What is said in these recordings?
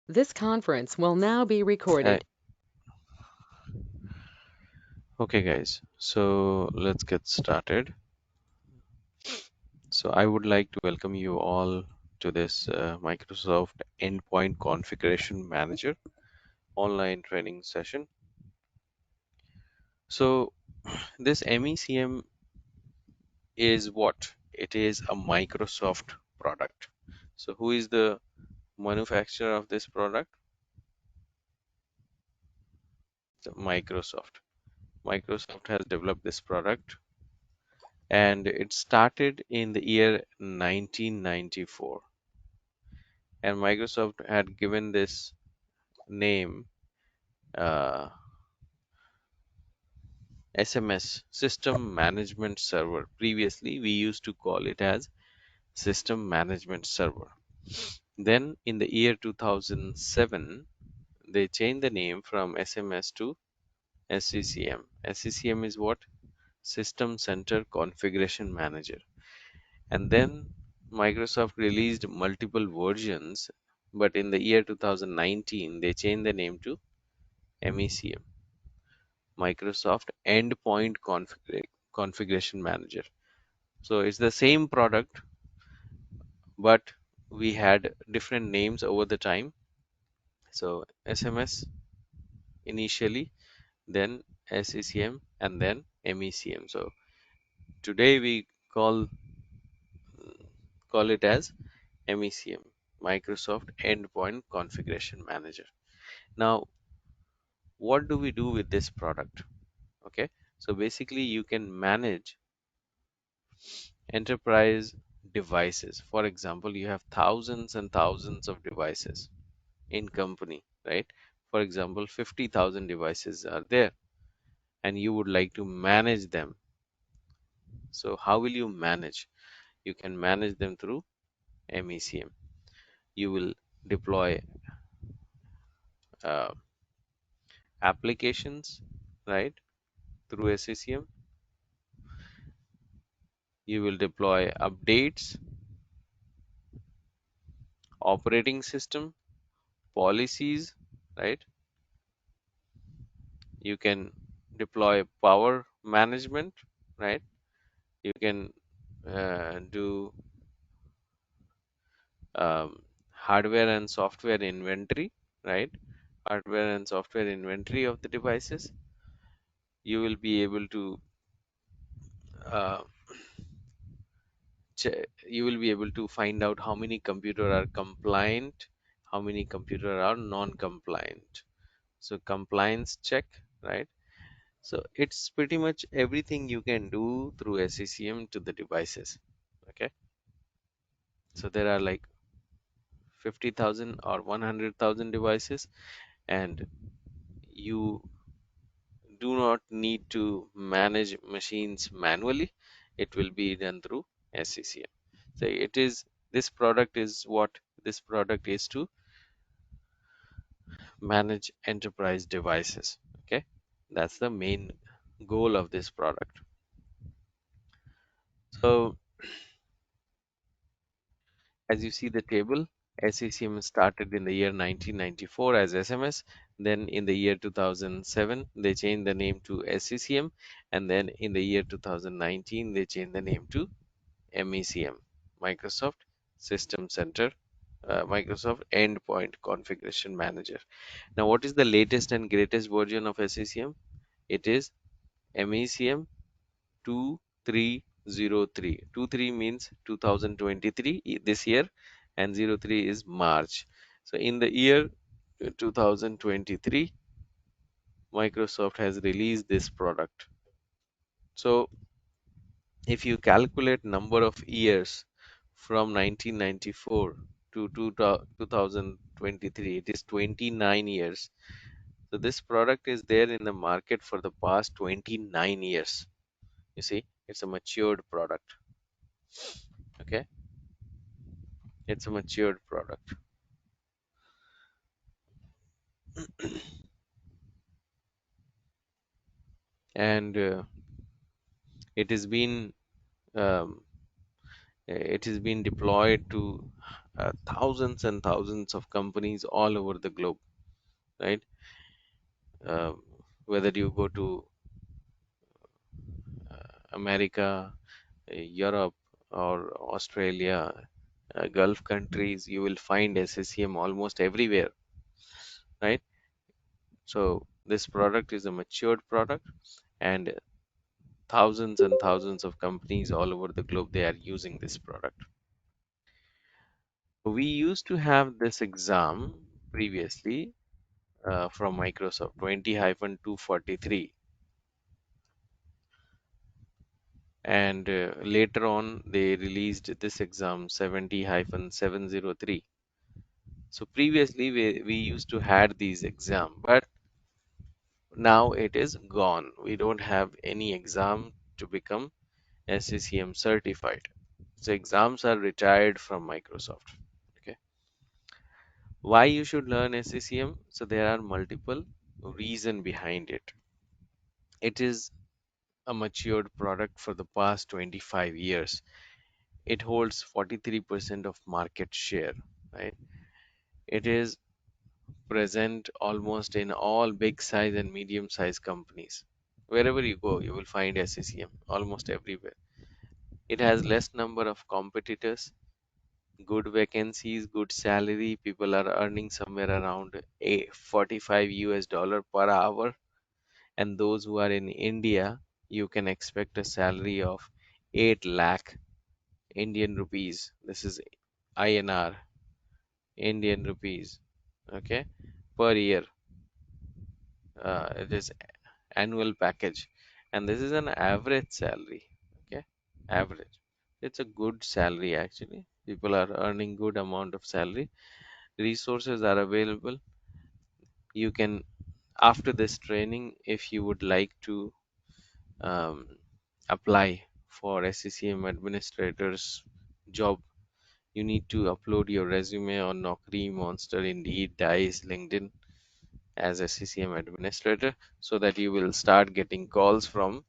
This conference will now be Hi. recorded. Okay, guys. So let's get started. So I would like to welcome you all to this Microsoft Endpoint Configuration Manager online training session. So this MECM is what? It is a Microsoft product. So who is the manufacturer of this product? It's Microsoft. Microsoft has developed this product and it started in the year 1994, and Microsoft had given this name uh, SMS, System Management Server. Previously we used to call it as System Management Server. Then in the year 2007 they changed the name from SMS to SCCM. SCCM is what? System Center Configuration Manager. And then Microsoft released multiple versions, but in the year 2019 they changed the name to MECM, Microsoft Endpoint Configuration Manager. So it's the same product, but we had different names over the time. So SMS initially, then SCCM, and then MECM. So today we call it as MECM, Microsoft Endpoint Configuration Manager. Now, what do we do with this product? Okay, so basically you can manage enterprise devices. For example, you have thousands and thousands of devices in company, right? For example, 50,000 devices are there and you would like to manage them. So how will you manage? You can manage them through MECM. You will deploy uh, applications, right, through SCCM. You will deploy updates, operating system, policies, right? You can deploy power management, right? You can do hardware and software inventory, right? Hardware and software inventory of the devices. You will be able to uh, you will be able to find out how many computer are compliant, how many computer are non-compliant. So compliance check, right? So it's pretty much everything you can do through SCCM to the devices. Okay, so there are like 50,000 or 100,000 devices, and you do not need to manage machines manually. It will be done through SCCM. So it is, this product is what this product is, to manage enterprise devices. Okay, that's the main goal of this product. So as you see the table, SCCM started in the year 1994 as SMS. Then in the year 2007, they changed the name to SCCM. And then in the year 2019, they changed the name to MECM, Microsoft System Center, Microsoft Endpoint Configuration Manager. Now, what is the latest and greatest version of SCCM? It is MECM 2303. 23 means 2023, this year, and 03 is March. So in the year 2023, Microsoft has released this product. So if you calculate number of years from 1994 to 2023, it is 29 years. So this product is there in the market for the past 29 years. You see, it's a matured product. Okay, it's a matured product. And it has been um, it has been deployed to thousands and thousands of companies all over the globe, right? Uh, whether you go to America, Europe, or Australia, Gulf countries, you will find SCCM almost everywhere, right? So this product is a matured product, and thousands and thousands of companies all over the globe, they are using this product. We used to have this exam previously from Microsoft 20-243, and later on they released this exam 70-703. So previously we used to had these exam, but now it is gone. We don't have any exam to become SCCM certified. So exams are retired from Microsoft. Okay. Why you should learn SCCM? So there are multiple reason behind it. It is a matured product for the past 25 years. It holds 43% of market share, right? It is present almost in all big size and medium size companies. Wherever you go, you will find SCCM almost everywhere. It has less number of competitors, good vacancies, good salary. People are earning somewhere around a 45 US dollar per hour. And those who are in India, you can expect a salary of 8 lakh Indian rupees. This is INR, Indian rupees, okay, per year. It is annual package, and this is an average salary, okay, average. It's a good salary actually. People are earning good amount of salary. Resources are available. You can, after this training, if you would like to um, apply for SCCM administrator's job, you need to upload your resume on Naukri, Monster, Indeed, Dice, LinkedIn as SCCM administrator, so that you will start getting calls from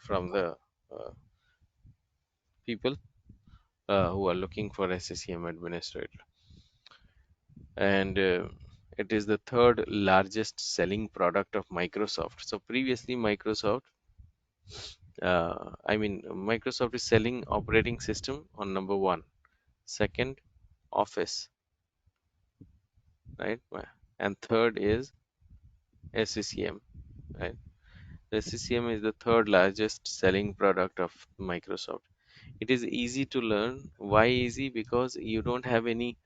the uh, people who are looking for SCCM administrator. And it is the third largest selling product of Microsoft. So previously Microsoft is selling operating system on number one, second Office, right? And third is SCCM, right? SCCM is the third largest selling product of Microsoft. It is easy to learn. Why easy? Because you don't have any,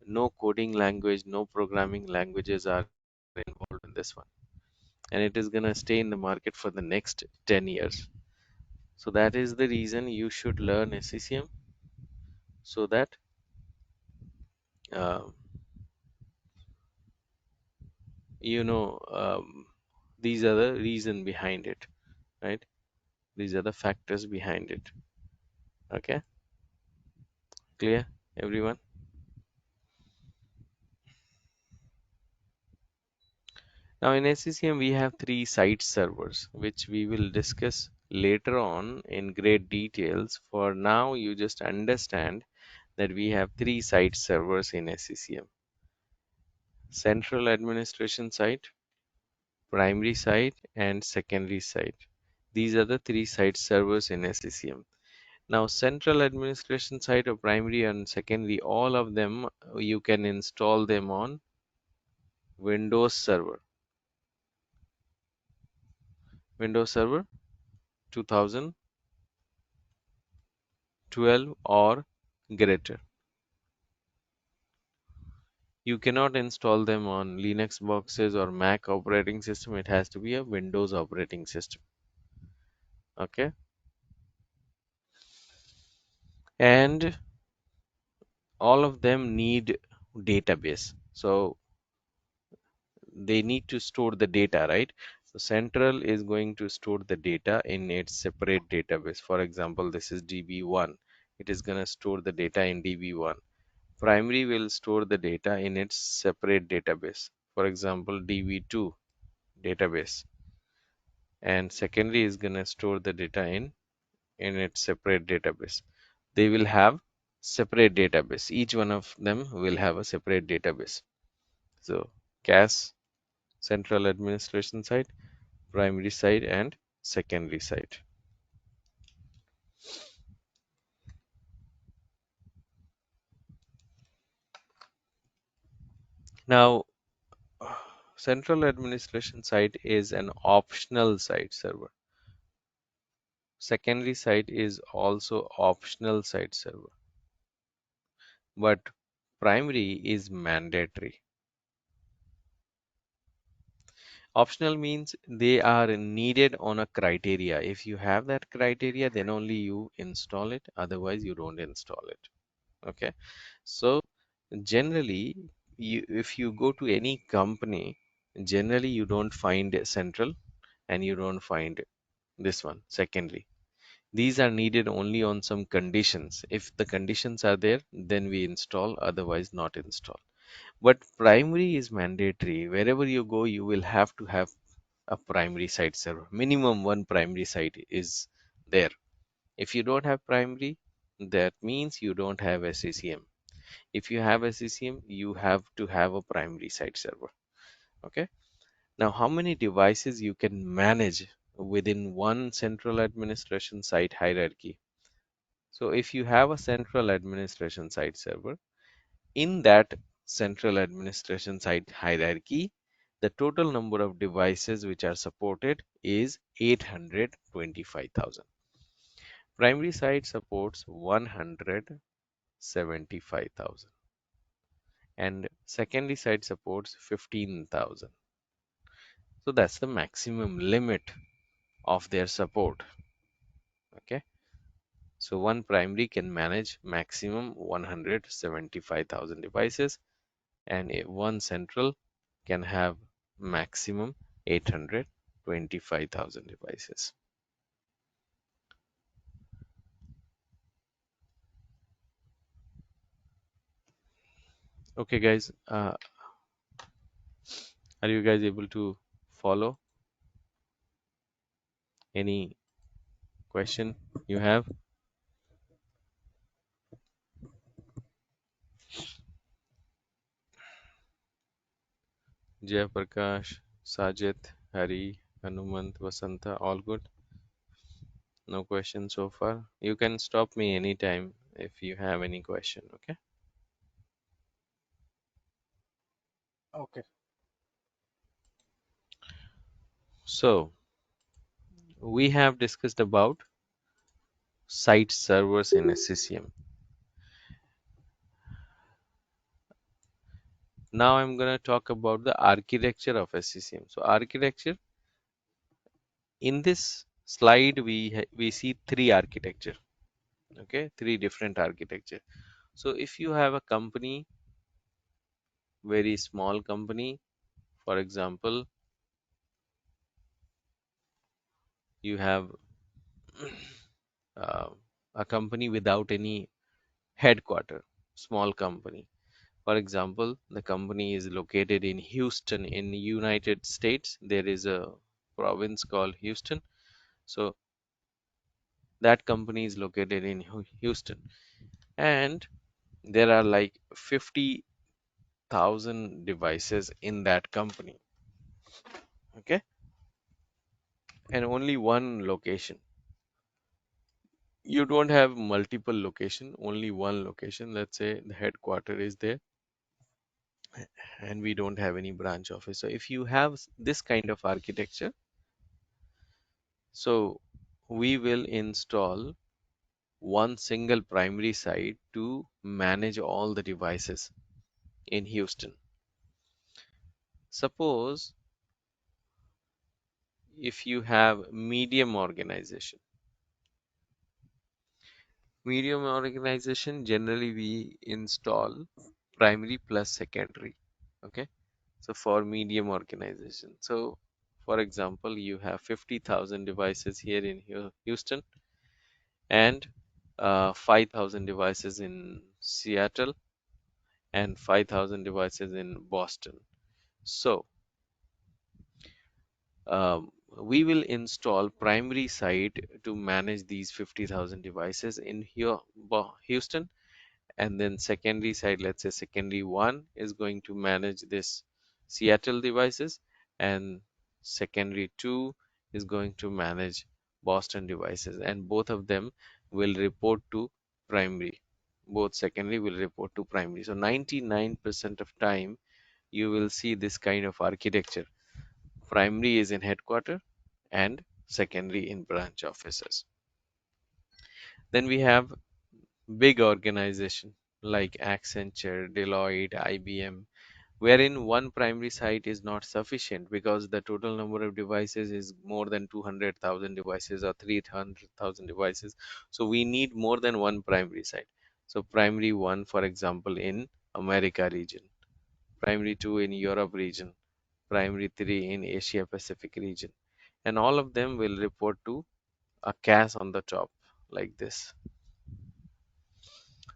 no coding language, no programming languages are involved in this one. And it is going to stay in the market for the next 10 years. So that is the reason you should learn SCCM, so that uh, you know these are the reason behind it, right? These are the factors behind it. Okay, clear, everyone? Now in SCCM we have three site servers, which we will discuss later on in great details. For now, you just understand that we have three site servers in SCCM: central administration site, primary site, and secondary site. These are the three site servers in SCCM. Now, central administration site or primary and secondary, all of them you can install them on Windows Server. Windows Server 2012 or greater. You cannot install them on Linux boxes or Mac operating system. It has to be a Windows operating system. Okay. And all of them need database. So they need to store the data, right? So central is going to store the data in its separate database. For example, this is DB1. It is going to store the data in DB1. Primary will store the data in its separate database. For example, DB2 database. And secondary is going to store the data in its separate database. They will have separate database. Each one of them will have a separate database. So CAS, central administration side, primary side, and secondary side. Now, central administration side is an optional site server. Secondary site is also optional site server, but primary is mandatory. Optional means they are needed on a criteria. If you have that criteria, then only you install it. Otherwise, you don't install it. Okay. So generally, if you go to any company, generally you don't find central and you don't find this one, secondary. These are needed only on some conditions. If the conditions are there, then we install, otherwise not install. But primary is mandatory. Wherever you go, you will have to have a primary site server. Minimum one primary site is there. If you don't have primary, that means you don't have SCCM. If you have SCCM, you have to have a primary site server. Okay. Now, how many devices you can manage within one central administration site hierarchy? So if you have a central administration site server, in that central administration site hierarchy, the total number of devices which are supported is 825,000. Primary site supports 175,000 and secondary site supports 15,000. So that's the maximum limit of their support. Okay. So one primary can manage maximum 175,000 devices and one central can have maximum 825,000 devices. Okay, guys, are you guys able to follow? Any question you have? Jaya Prakash, Sajid, Hari, Hanumant, Vasanta, all good? No questions so far? You can stop me anytime if you have any question, okay? Okay. So, we have discussed about site servers in SCCM. Now I'm going to talk about the architecture of SCCM. So architecture, in this slide we see three architecture, okay, three different architecture. So if you have a company, very small company, for example, you have uh, a company without any headquarter, small company. For example, the company is located in Houston in the United States. There is a province called Houston. So that company is located in Houston, and there are like 50,000 devices in that company. Okay, and only one location. You don't have multiple location, only one location. Let's say the headquarter is there, and we don't have any branch office. So if you have this kind of architecture, so we will install one single primary site to manage all the devices in Houston. Suppose if you have medium organization, generally we install primary plus secondary. Okay, so for medium organization, so for example, you have 50,000 devices here in Houston and 5,000 devices in Seattle and 5,000 devices in Boston. So we will install primary site to manage these 50,000 devices in here Houston, and then secondary side, let's say secondary 1 is going to manage this Seattle devices, and secondary 2 is going to manage Boston devices, and both of them will report to primary. Both secondary will report to primary. So 99% of time you will see this kind of architecture. Primary is in headquarter and secondary in branch offices. Then we have big organization like Accenture, Deloitte, IBM, wherein one primary site is not sufficient because the total number of devices is more than 200,000 devices or 300,000 devices. So we need more than one primary site. So primary one, for example, in America region, primary two in Europe region, primary three in Asia Pacific region, and all of them will report to a CAS on the top like this.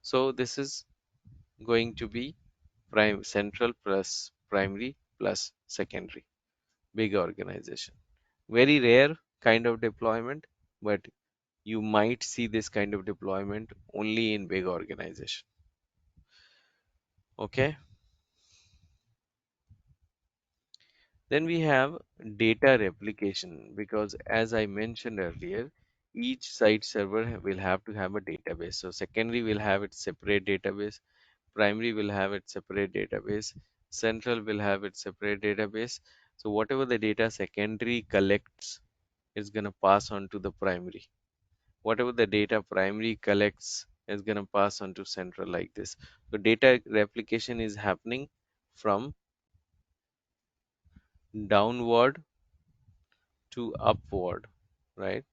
So this is going to be prime central plus primary plus secondary, big organization. Very rare kind of deployment, but you might see this kind of deployment only in big organization. Okay. Then we have data replication, because as I mentioned earlier, each site server will have to have a database. So secondary will have its separate database, primary will have its separate database, central will have its separate database. So whatever the data secondary collects is going to pass on to the primary. Whatever the data primary collects is going to pass on to central like this. So data replication is happening from downward to upward, right?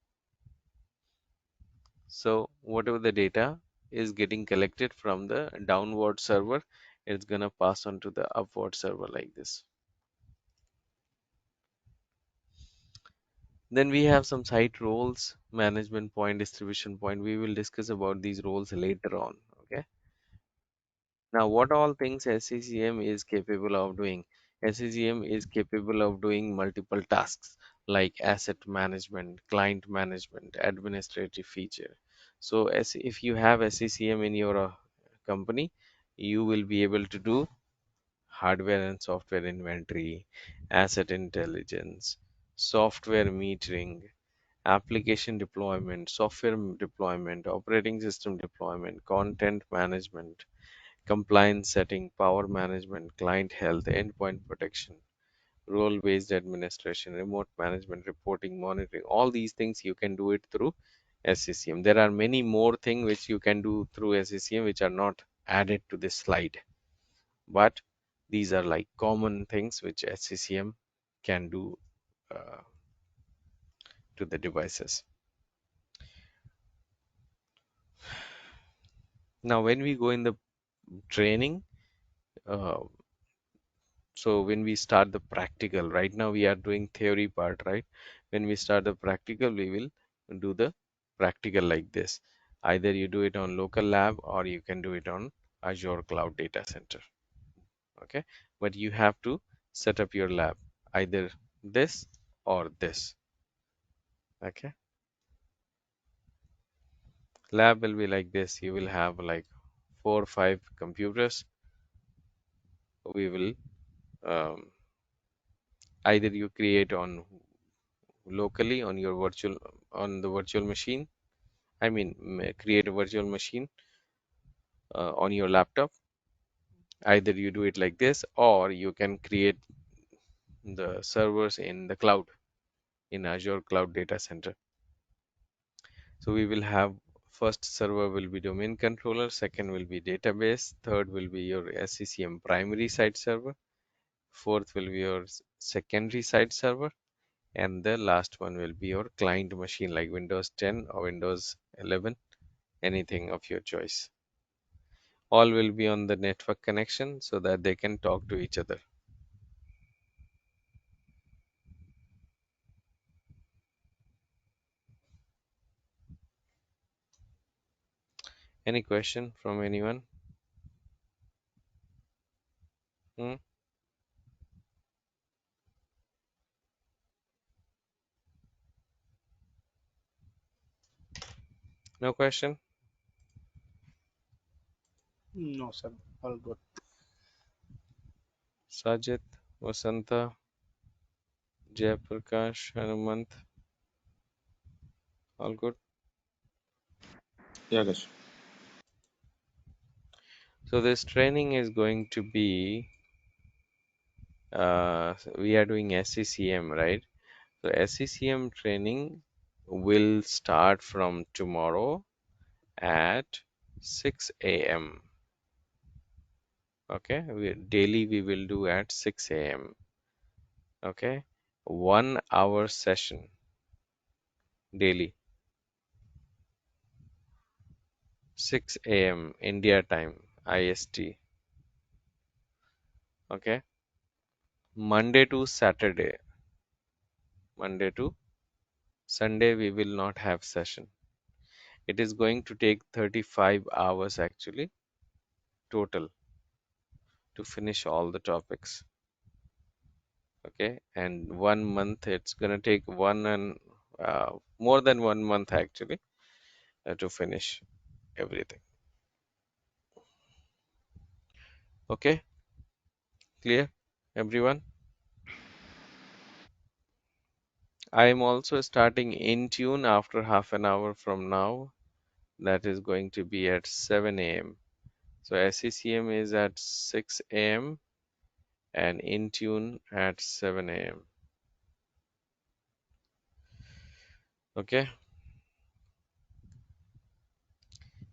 So whatever the data is getting collected from the downward server, it's going to pass on to the upward server like this. Then we have some site roles, management point, distribution point. We will discuss about these roles later on. Okay. Now, what all things SCCM is capable of doing? SCCM is capable of doing multiple tasks like asset management, client management, administrative feature. So, as if you have SCCM in your company, you will be able to do hardware and software inventory, asset intelligence, software metering, application deployment, software deployment, operating system deployment, content management, compliance setting, power management, client health, endpoint protection, role-based administration, remote management, reporting, monitoring. All these things you can do it through SCCM. There are many more things which you can do through SCCM which are not added to this slide, but these are like common things which SCCM can do uh, to the devices. Now, when we go in the training, uh, so when we start the practical, right now we are doing theory part, right? When we start the practical, we will do the practical like this. Either you do it on local lab or you can do it on Azure Cloud Data Center. Okay, but you have to set up your lab, either this or this. Okay, lab will be like this. You will have like 4 or 5 computers. We will either you create on locally on your virtual on the virtual machine. I mean, create a virtual machine on your laptop. Either you do it like this, or you can create the servers in the cloud in Azure Cloud Data Center. So we will have first server will be domain controller, second will be database, third will be your SCCM primary site server, fourth will be your secondary site server, and the last one will be your client machine like Windows 10 or Windows 11, anything of your choice. All will be on the network connection so that they can talk to each other. Any question from anyone? Hmm? No question? No, sir. All good. Sajid, Vasanta, Jayaprakash, Hanumant, all good? Yeah, guys. So this training is going to be, we are doing SCCM, right? So SCCM training will start from tomorrow at 6 a.m. Okay, daily we will do at 6 a.m. Okay, 1 hour session daily, 6 a.m. India time, IST. Okay, Monday to Saturday, Monday to Sunday we will not have session. It is going to take 35 hours actually total to finish all the topics. Okay, and 1 month, it's gonna take more than 1 month actually to finish everything. Okay, clear, everyone? I am also starting Intune after half an hour from now. That is going to be at 7 a.m. So SCCM is at 6 a.m. and Intune at 7 a.m. Okay,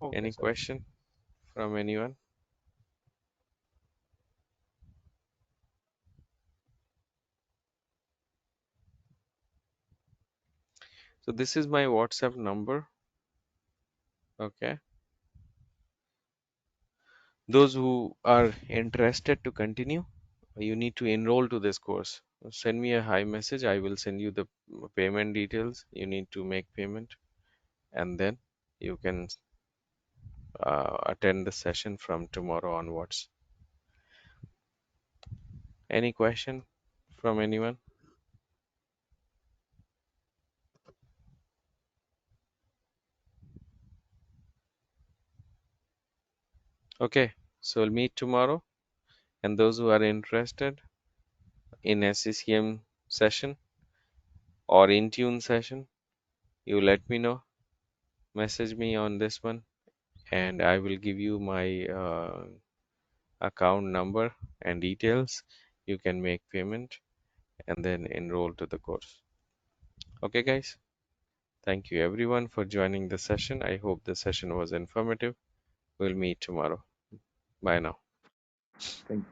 Okay, any sir. question from anyone? So this is my WhatsApp number. Okay, those who are interested to continue, you need to enroll to this course. Send me a hi message. I will send you the payment details. You need to make payment, and then you can attend the session from tomorrow onwards. Any question from anyone? Okay, so we'll meet tomorrow. And those who are interested in SCCM session or Intune session, you let me know. Message me on this one, and I will give you my account number and details. You can make payment and then enroll to the course. Okay, guys. Thank you everyone for joining the session. I hope the session was informative. We'll meet tomorrow. Bye now. Thank